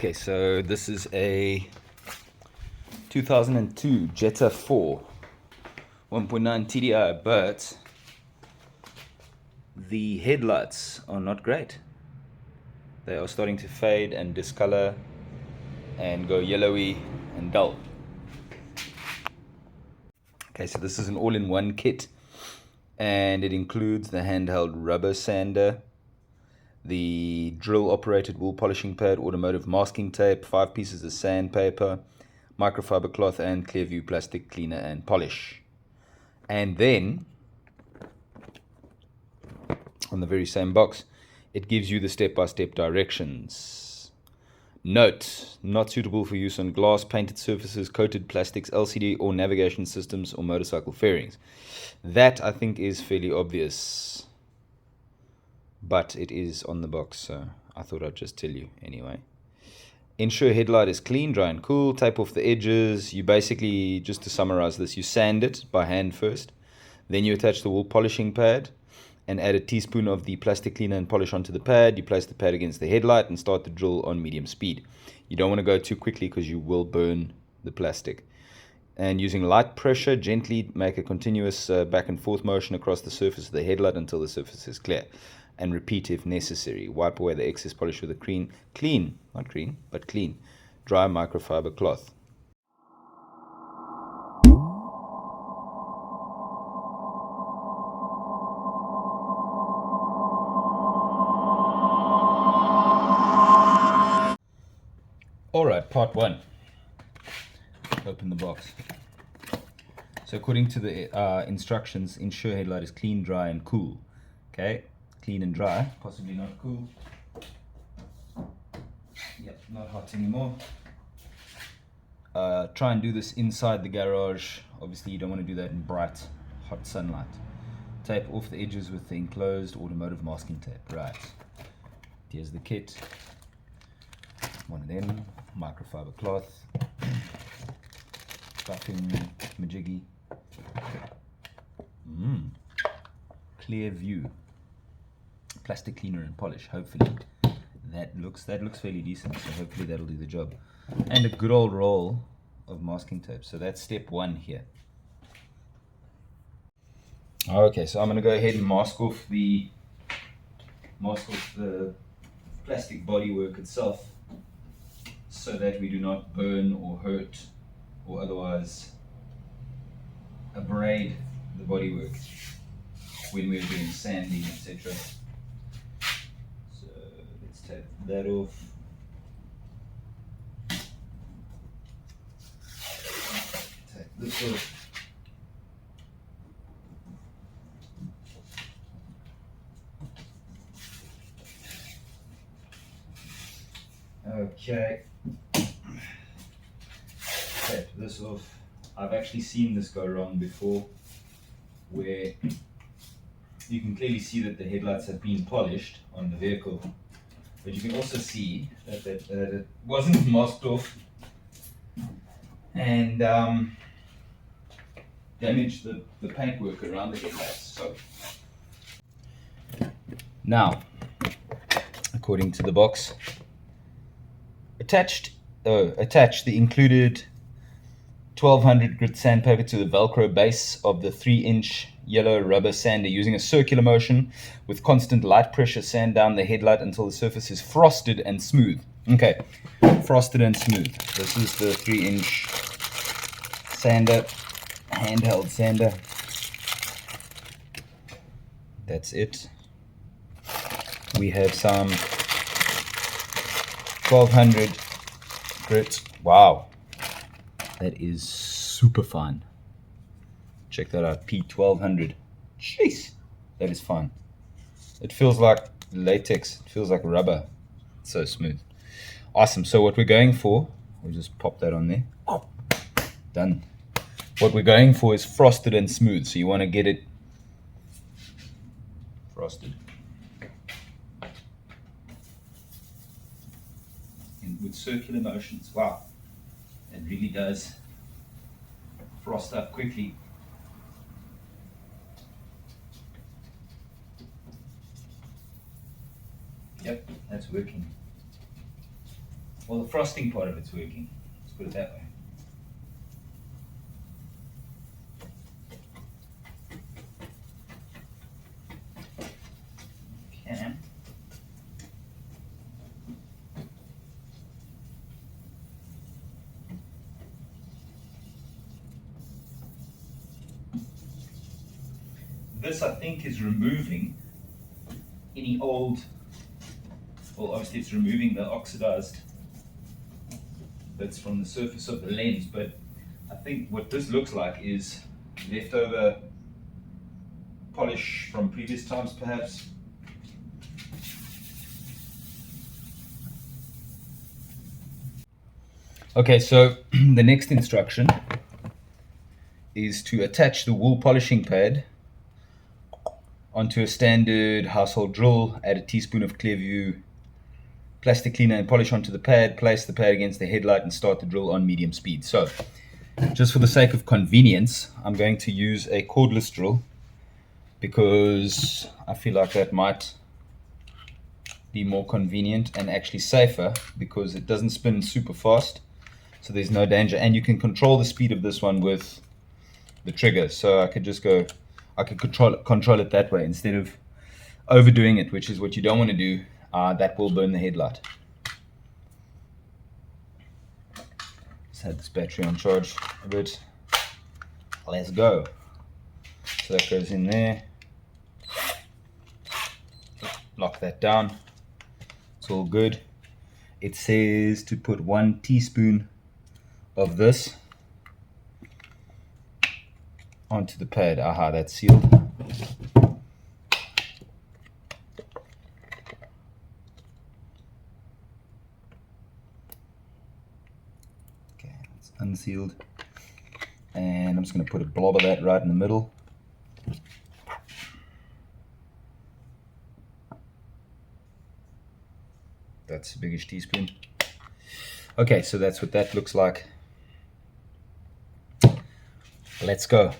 Okay, so this is a 2002 Jetta 4 1.9 TDI, but the headlights are not great. They are starting to fade and discolor and go yellowy and dull. Okay, so this is an all-in-one kit, and it includes the handheld rubber sander, the drill operated wool polishing pad, automotive masking tape, 5 pieces of sandpaper, microfiber cloth, and Clearview plastic cleaner and polish. And then on the very same box, it gives you the step-by-step directions. Note: not suitable for use on glass, painted surfaces, coated plastics, LCD or navigation systems, or motorcycle fairings. That I think is fairly obvious, but it is on the box, so I thought I'd just tell you anyway. Ensure headlight is clean, dry and cool. Tape off the edges. You basically, just to summarize this, you sand it by hand first, then you attach the wool polishing pad and add a teaspoon of the plastic cleaner and polish onto the pad. You place the pad against the headlight and start the drill on medium speed. You don't want to go too quickly because you will burn the plastic. And using light pressure, gently make a continuous back and forth motion across the surface of the headlight until the surface is clear. And repeat if necessary. Wipe away the excess polish with a clean, dry microfiber cloth. Alright, part 1. Open the box. So according to the instructions, ensure headlight is clean, dry and cool. Okay, clean and dry, possibly not cool. Yep, not hot anymore. Try and do this inside the garage. Obviously you don't want to do that in bright, hot sunlight. Tape off the edges with the enclosed automotive masking tape. Right, here's the kit. One of them, microfiber cloth, stuffing, majiggy. Clearview plastic cleaner and polish. Hopefully that looks fairly decent, so hopefully that'll do the job. And a good old roll of masking tape. So that's step 1 here. Okay, so I'm going to go ahead and mask off the plastic bodywork itself, so that we do not burn or hurt or otherwise abrade the bodywork when we're doing sanding, etc. So let's take that off. Take this off. Okay. Take this off. I've actually seen this go wrong before, where you can clearly see that the headlights have been polished on the vehicle, but you can also see that it wasn't masked off and damaged the paintwork around the headlights. So now, according to the box, attach the included 1200 grit sandpaper to the Velcro base of the 3-inch yellow rubber sander. Using a circular motion with constant light pressure, sand down the headlight until the surface is frosted and smooth. Okay, frosted and smooth. This is the 3-inch sander, handheld sander. That's it. We have some 1200 grit. Wow, that is super fine. Check that out, P1200. Jeez, that is fine. It feels like latex. It feels like rubber. It's so smooth. Awesome. So what we're going for, we'll just pop that on there. Oh, done. What we're going for is frosted and smooth. So you want to get it frosted. And with circular motions. Wow, it really does frost up quickly. Yep, that's working. Well, the frosting part of it's working. Let's put it that way. Okay. This, I think, is removing any old, well, obviously it's removing the oxidized bits from the surface of the lens, but I think what this looks like is leftover polish from previous times, perhaps. Okay, so the next instruction is to attach the wool polishing pad onto a standard household drill, add a teaspoon of Clearview plastic cleaner and polish onto the pad, place the pad against the headlight and start the drill on medium speed. So, just for the sake of convenience, I'm going to use a cordless drill because I feel like that might be more convenient and actually safer because it doesn't spin super fast, so there's no danger, and you can control the speed of this one with the trigger. So I could just go, I could control it that way instead of overdoing it, which is what you don't want to do. That will burn the headlight. Let's have this battery on charge a bit. Let's go. So that goes in there. Lock that down. It's all good. It says to put 1 teaspoon of this onto the pad. Aha, that's sealed. Okay, it's unsealed. And I'm just going to put a blob of that right in the middle. That's a biggish teaspoon. Okay, so that's what that looks like. Let's go.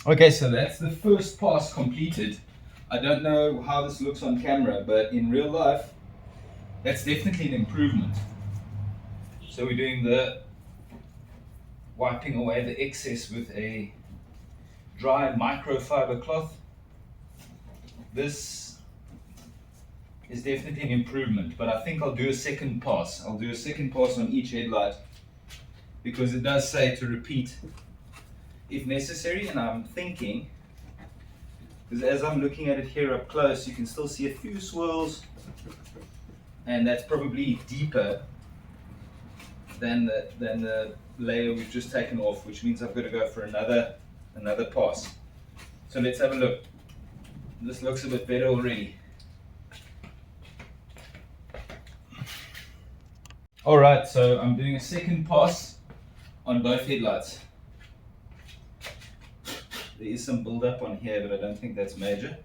Okay, so that's the first pass completed. I don't know how this looks on camera, but in real life, that's definitely an improvement. So we're doing the wiping away the excess with a dry microfiber cloth. This is definitely an improvement, but I think I'll do a second pass. I'll do a second pass on each headlight because it does say to repeat if necessary, and I'm thinking, because as I'm looking at it here up close, you can still see a few swirls, and that's probably deeper than the layer we've just taken off, which means I've got to go for another pass. So let's have a look. This looks a bit better already. Alright, so I'm doing a second pass on both headlights. There is some build-up on here, but I don't think that's major.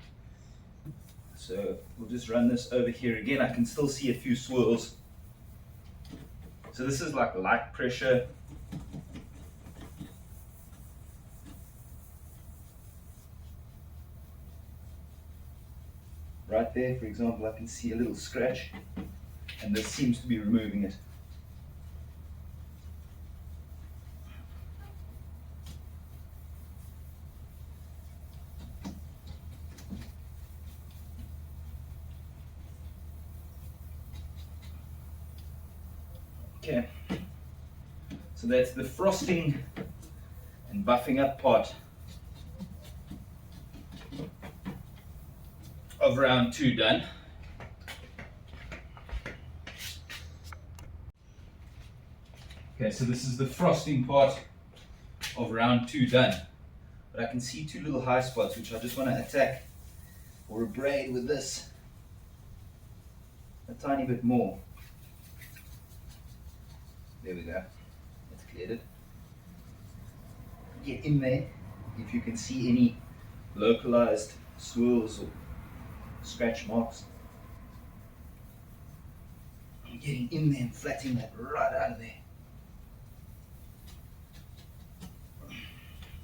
So we'll just run this over here again. I can still see a few swirls. So this is like light pressure. Right there, for example, I can see a little scratch, and this seems to be removing it. Okay, so that's the frosting and buffing up part of round 2 done. Okay, so this is the frosting part of round 2 done. But I can see 2 little high spots which I just want to attack or abrade with this a tiny bit more. There we go. That's cleared it. Get in there if you can see any localized swirls or scratch marks. getting in there and flattening that right out of there.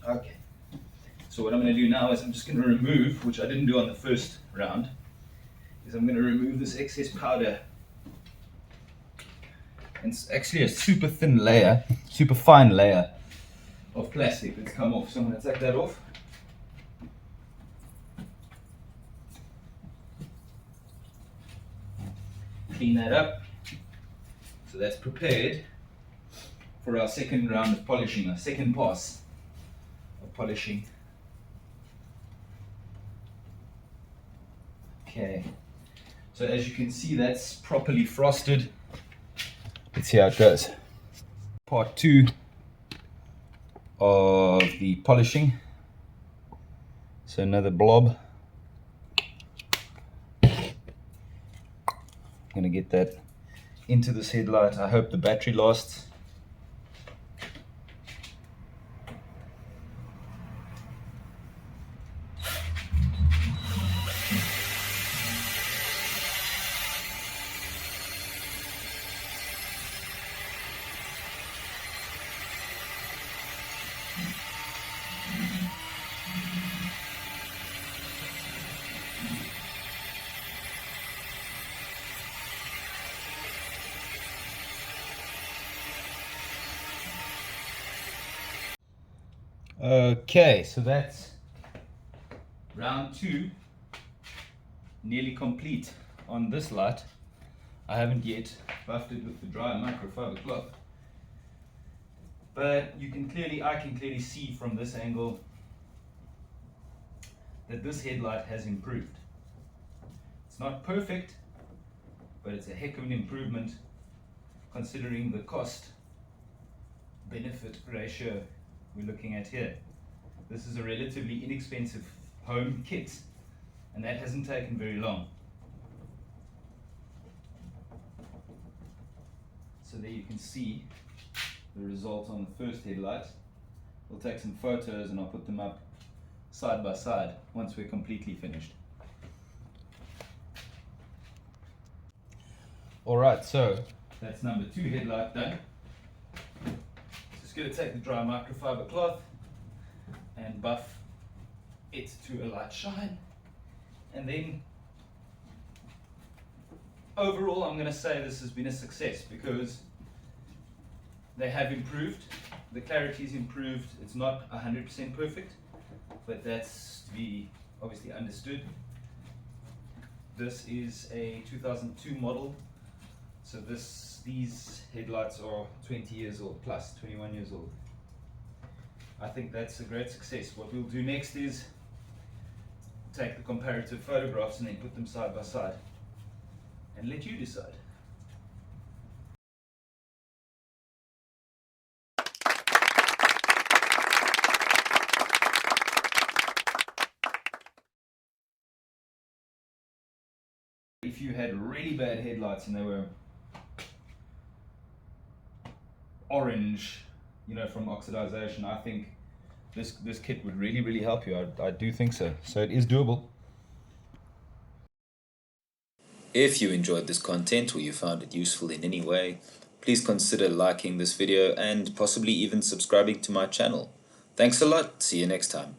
Okay. So what I'm going to do now is I'm just going to remove, which I didn't do on the first round, is I'm going to remove this excess powder. And it's actually a super thin layer, super fine layer of plastic that's come off. So I'm going to take that off. Clean that up. So that's prepared for our second round of polishing, our second pass of polishing. Okay, so as you can see, that's properly frosted. Let's see how it goes. Part 2 of the polishing. So another blob. I'm going to get that into this headlight. I hope the battery lasts. Okay, so that's round 2 nearly complete on this light. I haven't yet buffed it with the dry microfiber cloth, but I can clearly see from this angle that this headlight has improved. It's not perfect, but it's a heck of an improvement considering the cost benefit ratio we're looking at here. This is a relatively inexpensive home kit, and that hasn't taken very long. So there you can see the result on the first headlight. We'll take some photos and I'll put them up side by side once we're completely finished. Alright, so that's number 2 headlight done. Just going to take the dry microfiber cloth and buff it to a light shine, and then overall I'm going to say this has been a success because they have improved, the clarity's improved. It's not 100% perfect, but that's to be obviously understood. This is a 2002 model, so these headlights are 20 years old plus, 21 years old. I think that's a great success. What we'll do next is take the comparative photographs and then put them side by side and let you decide. If you had really bad headlights and they were orange, from oxidization, I think this kit would really help you. I do think so. So it is doable. If you enjoyed this content or you found it useful in any way, please consider liking this video and possibly even subscribing to my channel. Thanks a lot. See you next time.